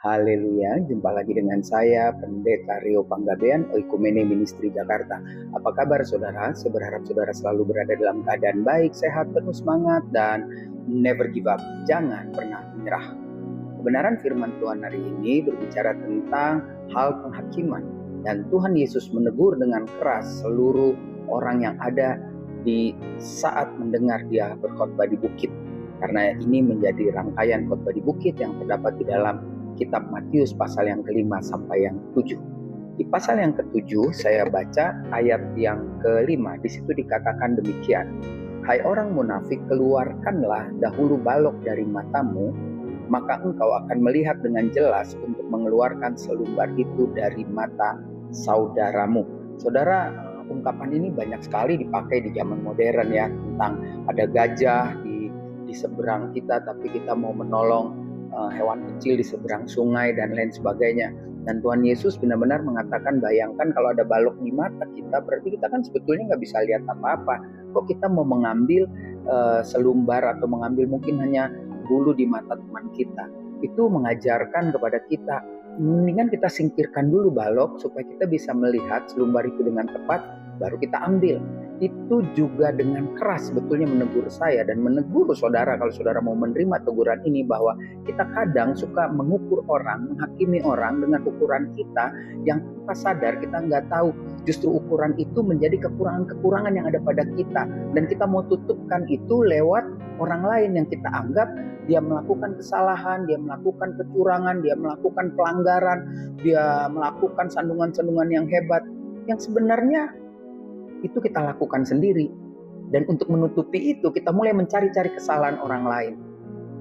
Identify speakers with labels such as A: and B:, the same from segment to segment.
A: Haleluya, jumpa lagi dengan saya, Pendeta Rio Panggabean, Oikumene Ministry Jakarta. Apa kabar saudara? Saya berharap saudara selalu berada dalam keadaan baik, sehat, penuh semangat, dan never give up. Jangan pernah menyerah. Kebenaran firman Tuhan hari ini berbicara tentang hal penghakiman. Dan Tuhan Yesus menegur dengan keras seluruh orang yang ada di saat mendengar dia berkhotbah di bukit. Karena ini menjadi rangkaian khotbah di bukit yang terdapat di dalam Kitab Matius pasal yang ke-5 sampai yang ke-7. Di pasal yang ke-7 saya baca ayat yang ke-5. Di situ dikatakan demikian. Hai orang munafik, keluarkanlah dahulu balok dari matamu, maka engkau akan melihat dengan jelas untuk mengeluarkan selumbar itu dari mata saudaramu. Saudara, ungkapan ini banyak sekali dipakai di zaman modern ya, tentang ada gajah di seberang kita tapi kita mau menolong hewan kecil di seberang sungai dan lain sebagainya. Dan Tuhan Yesus benar-benar mengatakan, bayangkan kalau ada balok di mata kita, berarti kita kan sebetulnya nggak bisa lihat apa-apa. Kok kita mau mengambil selumbar atau mengambil mungkin hanya bulu di mata teman kita. Itu mengajarkan kepada kita, mendingan kita singkirkan dulu balok supaya kita bisa melihat selumbar itu dengan tepat, baru kita ambil. Itu juga dengan keras sebetulnya menegur saya dan menegur saudara, kalau saudara mau menerima teguran ini, bahwa kita kadang suka mengukur orang, menghakimi orang dengan ukuran kita yang tanpa sadar kita nggak tahu justru ukuran itu menjadi kekurangan-kekurangan yang ada pada kita, dan kita mau tutupkan itu lewat orang lain yang kita anggap dia melakukan kesalahan, dia melakukan kecurangan, dia melakukan pelanggaran, dia melakukan sandungan-sandungan yang hebat, yang sebenarnya itu kita lakukan sendiri. Dan untuk menutupi itu kita mulai mencari-cari kesalahan orang lain.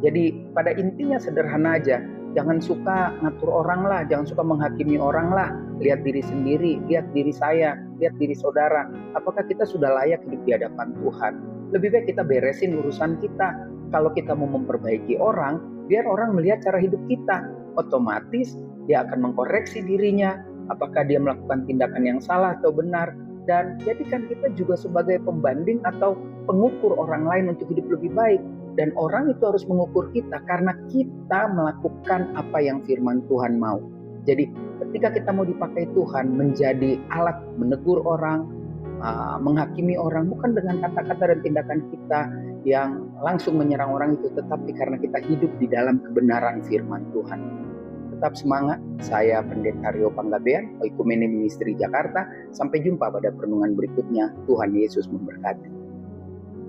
A: Jadi pada intinya sederhana aja, jangan suka ngatur orang lah, jangan suka menghakimi orang lah. Lihat diri sendiri, lihat diri saya, lihat diri saudara. Apakah kita sudah layak hidup di hadapan Tuhan? Lebih baik kita beresin urusan kita. Kalau kita mau memperbaiki orang, biar orang melihat cara hidup kita. Otomatis dia akan mengkoreksi dirinya, apakah dia melakukan tindakan yang salah atau benar. Dan jadikan kita juga sebagai pembanding atau pengukur orang lain untuk hidup lebih baik. Dan orang itu harus mengukur kita karena kita melakukan apa yang firman Tuhan mau. Jadi ketika kita mau dipakai Tuhan menjadi alat menegur orang, menghakimi orang, bukan dengan kata-kata dan tindakan kita yang langsung menyerang orang itu, tetapi karena kita hidup di dalam kebenaran firman Tuhan. Tetap semangat, saya Pendeta Rio Panggabean, Oikumene Ministry Jakarta. Sampai jumpa pada perenungan berikutnya. Tuhan Yesus memberkati.